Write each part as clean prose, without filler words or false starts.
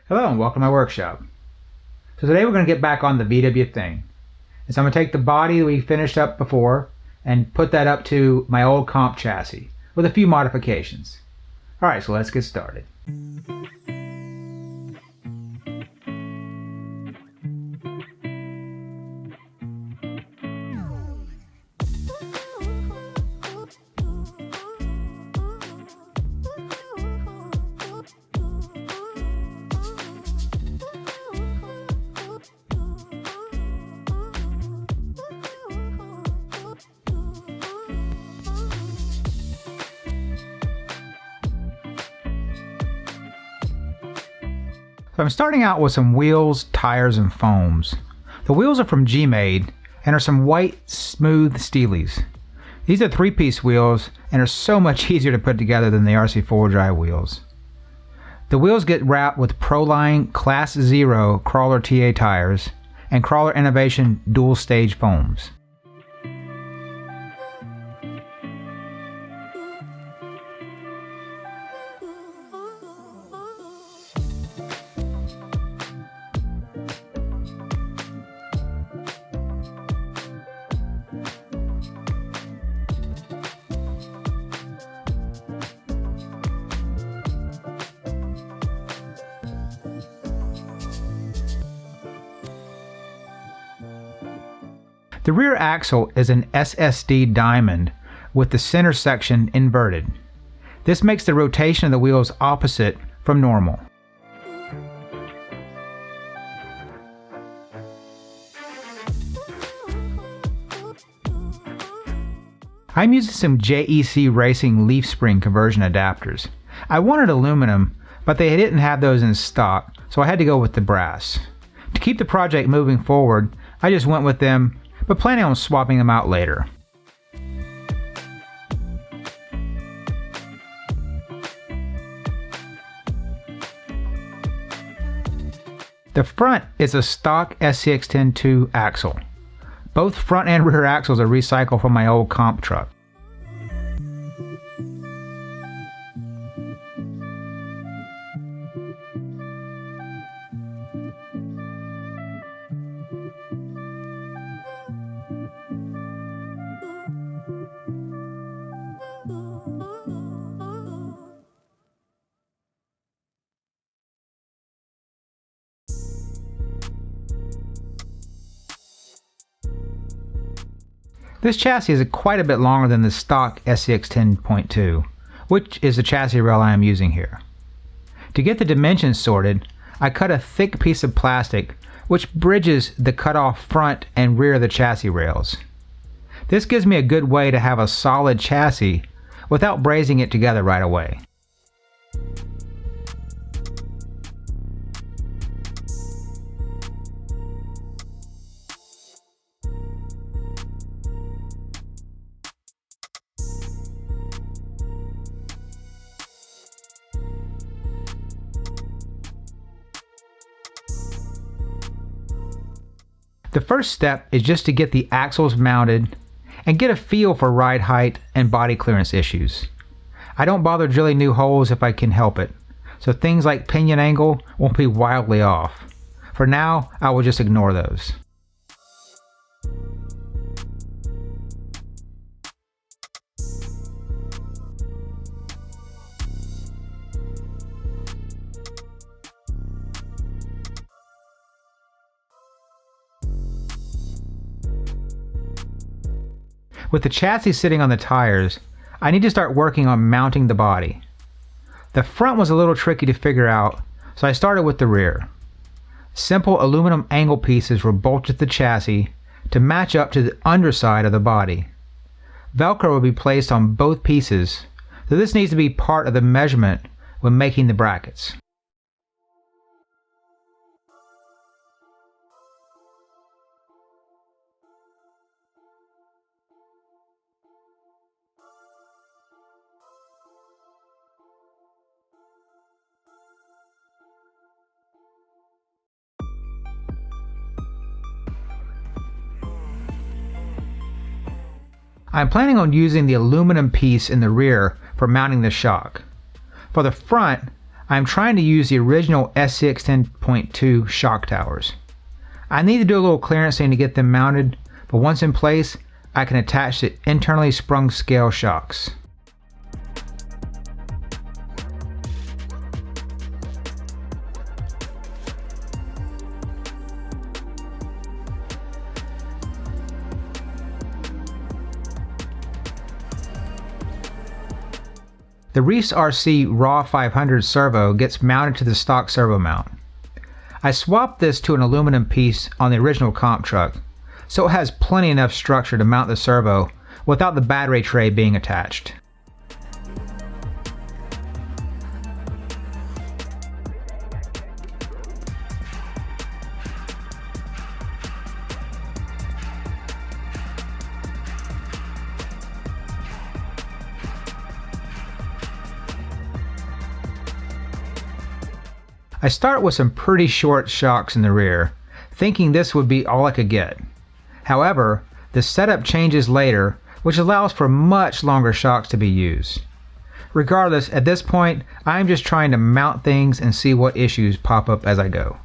Hello and welcome to my workshop. So today we're going to get back on the VW thing. And so I'm going to take the body we finished up before and put that up to my old comp chassis with a few modifications. Alright, so let's get started. So I'm starting out with some wheels, tires, and foams. The wheels are from wesmade and are some white, smooth steelies. These are 3-piece wheels and are so much easier to put together than the RC 4-drive wheels. The wheels get wrapped with Proline Class 0 Crawler TA tires and Crawler Innovation dual stage foams. The rear axle is an SSD diamond with the center section inverted. This makes the rotation of the wheels opposite from normal. I'm using some JEC Racing leaf spring conversion adapters. I wanted aluminum, but they didn't have those in stock, so I had to go with the brass. To keep the project moving forward, I just went with them, but planning on swapping them out later. The front is a stock SCX-10-2 axle. Both front and rear axles are recycled from my old comp truck. This chassis is quite a bit longer than the stock SCX-10.2, which is the chassis rail I am using here. To get the dimensions sorted, I cut a thick piece of plastic which bridges the cut off front and rear of the chassis rails. This gives me a good way to have a solid chassis without brazing it together right away. The first step is just to get the axles mounted and get a feel for ride height and body clearance issues. I don't bother drilling new holes if I can help it, so things like pinion angle won't be wildly off. For now, I will just ignore those. With the chassis sitting on the tires, I need to start working on mounting the body. The front was a little tricky to figure out, so I started with the rear. Simple aluminum angle pieces were bolted to the chassis to match up to the underside of the body. Velcro will be placed on both pieces, so this needs to be part of the measurement when making the brackets. I'm planning on using the aluminum piece in the rear for mounting the shock. For the front, I'm trying to use the original SCX 10.2 shock towers. I need to do a little clearancing to get them mounted, but once in place, I can attach the internally sprung scale shocks. The Reese RC Raw 500 servo gets mounted to the stock servo mount. I swapped this to an aluminum piece on the original comp truck, so it has plenty enough structure to mount the servo without the battery tray being attached. I start with some pretty short shocks in the rear, thinking this would be all I could get. However, the setup changes later, which allows for much longer shocks to be used. Regardless, at this point, I'm just trying to mount things and see what issues pop up as I go.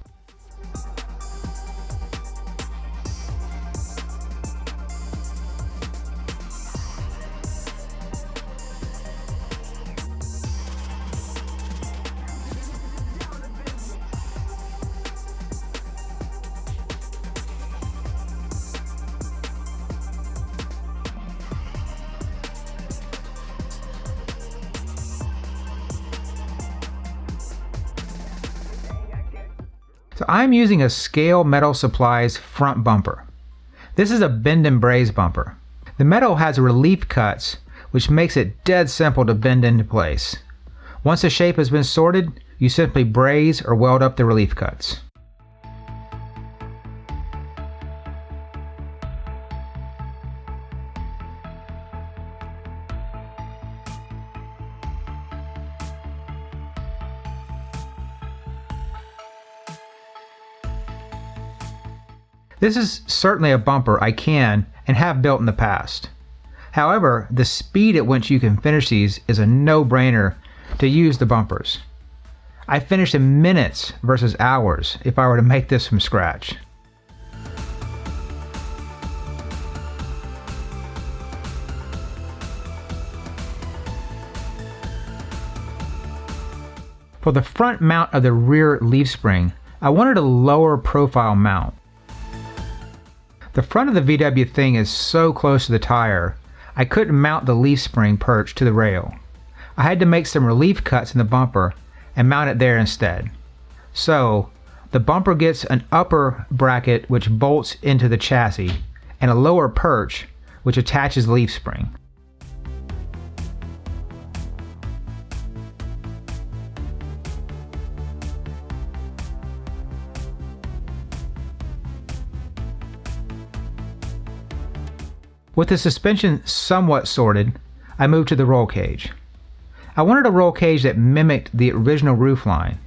So I'm using a Scale Metal Supplies front bumper. This is a bend and braze bumper. The metal has relief cuts, which makes it dead simple to bend into place. Once the shape has been sorted, you simply braze or weld up the relief cuts. This is certainly a bumper I can and have built in the past. However, the speed at which you can finish these is a no-brainer to use the bumpers. I finished in minutes versus hours if I were to make this from scratch. For the front mount of the rear leaf spring, I wanted a lower profile mount. The front of the VW thing is so close to the tire, I couldn't mount the leaf spring perch to the rail. I had to make some relief cuts in the bumper and mount it there instead. So, the bumper gets an upper bracket which bolts into the chassis, and a lower perch which attaches the leaf spring. With the suspension somewhat sorted, I moved to the roll cage. I wanted a roll cage that mimicked the original roofline.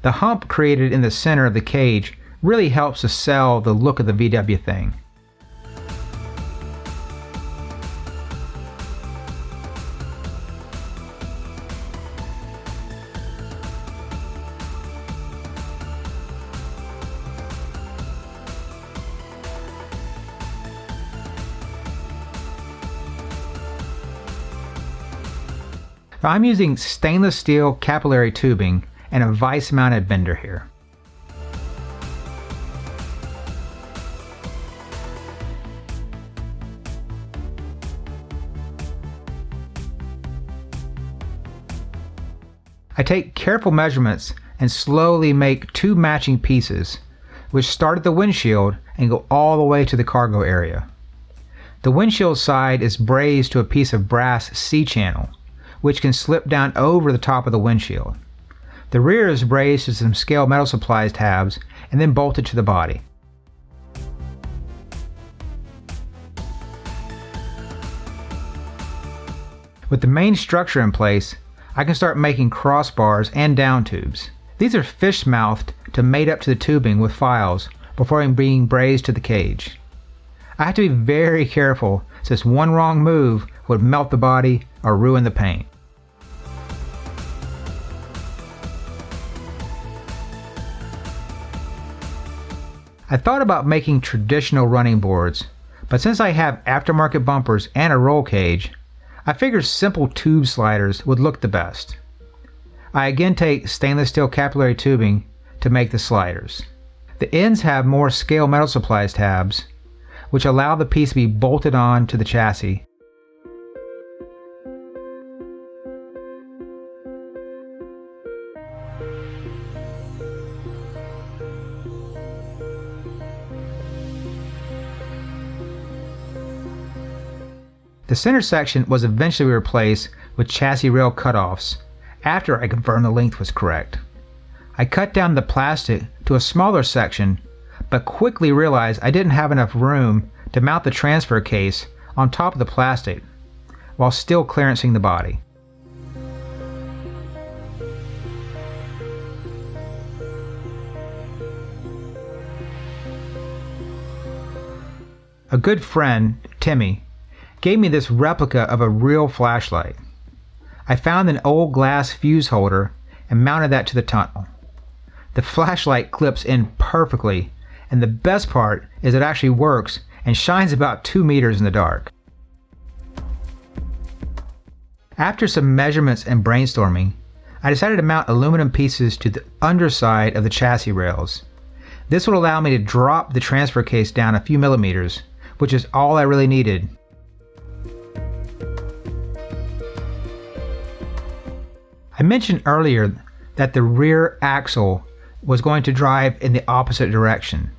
The hump created in the center of the cage really helps to sell the look of the VW thing. I'm using stainless steel capillary tubing and a vise mounted bender here. I take careful measurements and slowly make two matching pieces, which start at the windshield and go all the way to the cargo area. The windshield side is brazed to a piece of brass C-channel, which can slip down over the top of the windshield. The rear is brazed to some Scale Metal Supplies tabs and then bolted to the body. With the main structure in place, I can start making crossbars and down tubes. These are fish-mouthed to mate up to the tubing with files before being brazed to the cage. I have to be very careful since one wrong move would melt the body or ruin the paint. I thought about making traditional running boards, but since I have aftermarket bumpers and a roll cage, I figured simple tube sliders would look the best. I again take stainless steel capillary tubing to make the sliders. The ends have more scale metal supplies tabs, which allow the piece to be bolted on to the chassis. The center section was eventually replaced with chassis rail cutoffs after I confirmed the length was correct. I cut down the plastic to a smaller section, but quickly realized I didn't have enough room to mount the transfer case on top of the plastic while still clearancing the body. A good friend, Timmy, gave me this replica of a real flashlight. I found an old glass fuse holder and mounted that to the tunnel. The flashlight clips in perfectly, and the best part is it actually works and shines about 2 meters in the dark. After some measurements and brainstorming, I decided to mount aluminum pieces to the underside of the chassis rails. This would allow me to drop the transfer case down a few millimeters, which is all I really needed. I mentioned earlier that the rear axle was going to drive in the opposite direction,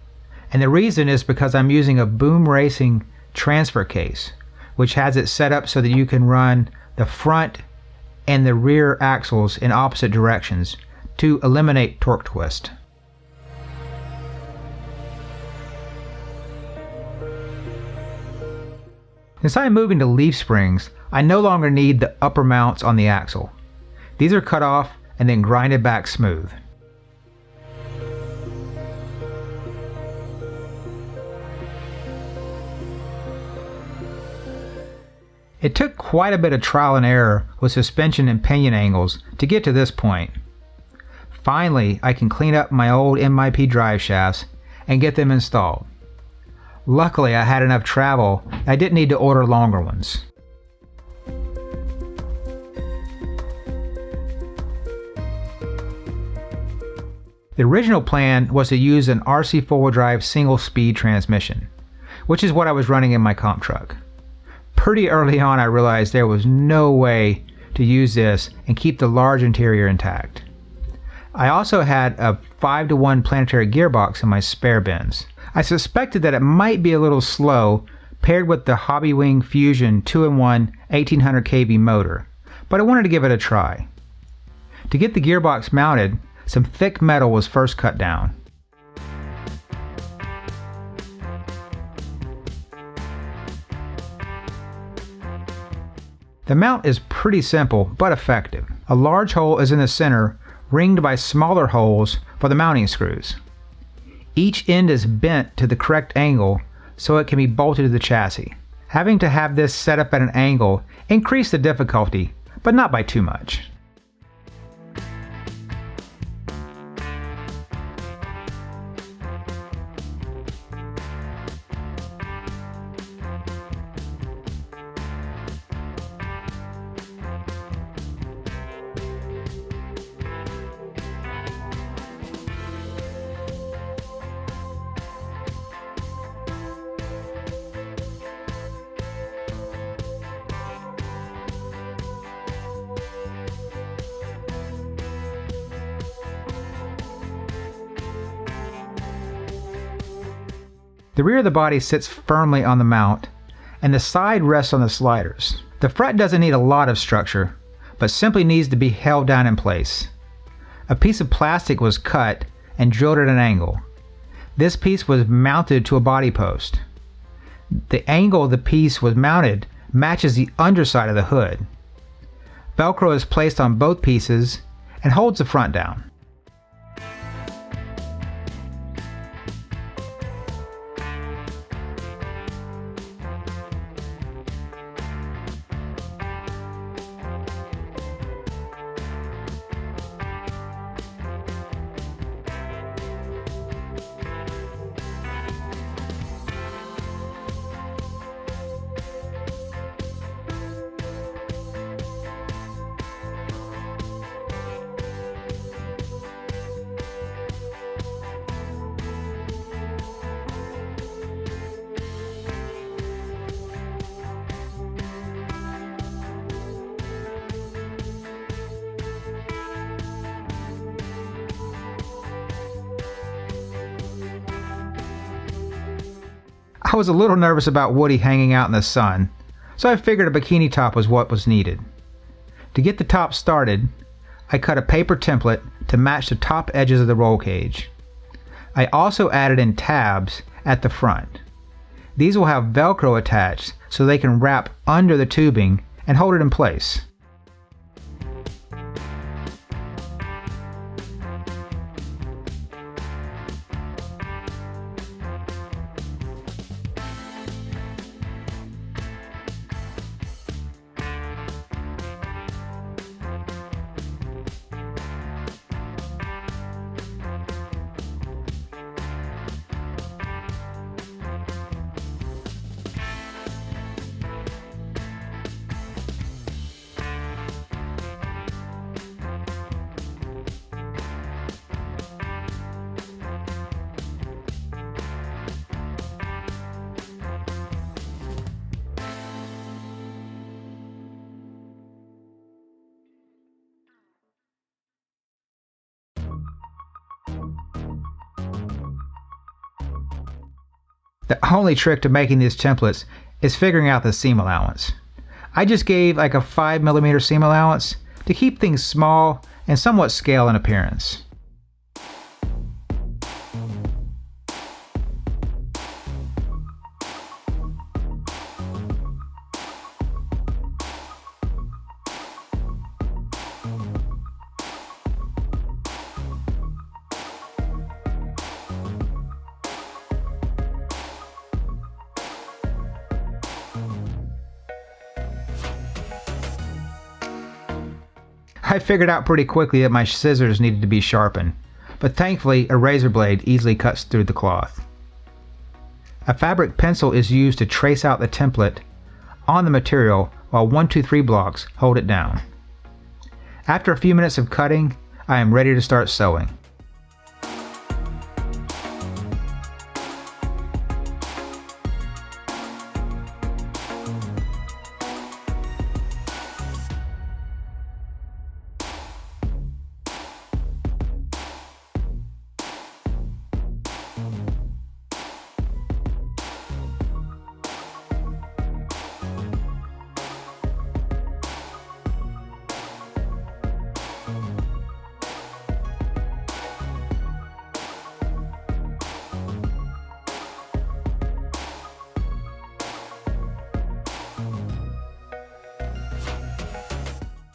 and the reason is because I'm using a Boom Racing transfer case, which has it set up so that you can run the front and the rear axles in opposite directions to eliminate torque twist. Since I'm moving to leaf springs, I no longer need the upper mounts on the axle. These are cut off and then grinded back smooth. It took quite a bit of trial and error with suspension and pinion angles to get to this point. Finally, I can clean up my old MIP drive shafts and get them installed. Luckily, I had enough travel, I didn't need to order longer ones. The original plan was to use an RC four-wheel drive single-speed transmission, which is what I was running in my comp truck. Pretty early on I realized there was no way to use this and keep the large interior intact. I also had a 5-to-1 planetary gearbox in my spare bins. I suspected that it might be a little slow paired with the Hobbywing Fusion 2-in-1 1800 kV motor, but I wanted to give it a try. To get the gearbox mounted, some thick metal was first cut down. The mount is pretty simple but effective. A large hole is in the center, ringed by smaller holes for the mounting screws. Each end is bent to the correct angle so it can be bolted to the chassis. Having to have this set up at an angle increased the difficulty, but not by too much. The rear of the body sits firmly on the mount, and the side rests on the sliders. The front doesn't need a lot of structure, but simply needs to be held down in place. A piece of plastic was cut and drilled at an angle. This piece was mounted to a body post. The angle the piece was mounted matches the underside of the hood. Velcro is placed on both pieces and holds the front down. I was a little nervous about Woody hanging out in the sun, so I figured a bikini top was what was needed. To get the top started, I cut a paper template to match the top edges of the roll cage. I also added in tabs at the front. These will have Velcro attached so they can wrap under the tubing and hold it in place. The only trick to making these templates is figuring out the seam allowance. I just gave like a 5mm seam allowance to keep things small and somewhat scale in appearance. I figured out pretty quickly that my scissors needed to be sharpened, but thankfully a razor blade easily cuts through the cloth. A fabric pencil is used to trace out the template on the material while 1, 2, 3 blocks hold it down. After a few minutes of cutting, I am ready to start sewing.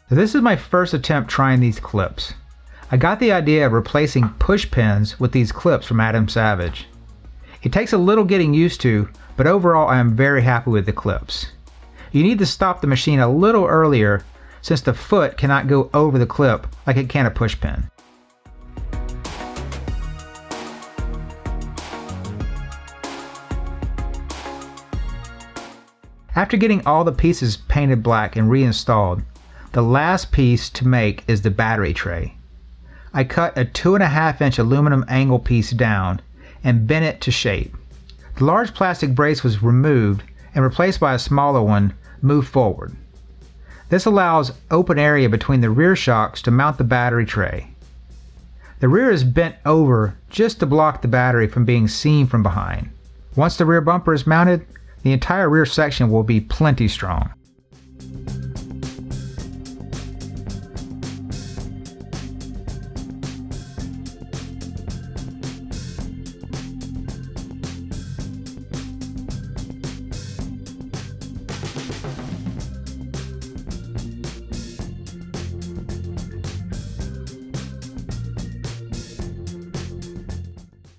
This is my first attempt trying these clips. I got the idea of replacing push pins with these clips from Adam Savage. It takes a little getting used to, but overall I am very happy with the clips. You need to stop the machine a little earlier since the foot cannot go over the clip like it can a push pin. After getting all the pieces painted black and reinstalled, the last piece to make is the battery tray. I cut a 2.5-inch aluminum angle piece down and bent it to shape. The large plastic brace was removed and replaced by a smaller one moved forward. This allows open area between the rear shocks to mount the battery tray. The rear is bent over just to block the battery from being seen from behind. Once the rear bumper is mounted, the entire rear section will be plenty strong.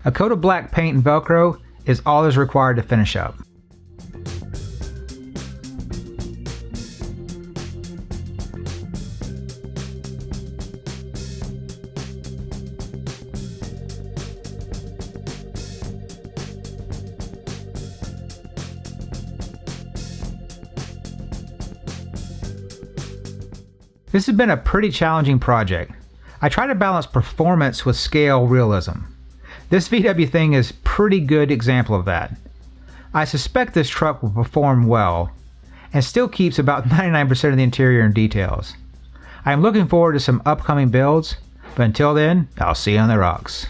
A coat of black paint and Velcro is all that is required to finish up. This has been a pretty challenging project. I try to balance performance with scale realism. This VW thing is a pretty good example of that. I suspect this truck will perform well and still keeps about 99% of the interior and details. I am looking forward to some upcoming builds, but until then, I'll see you on the rocks.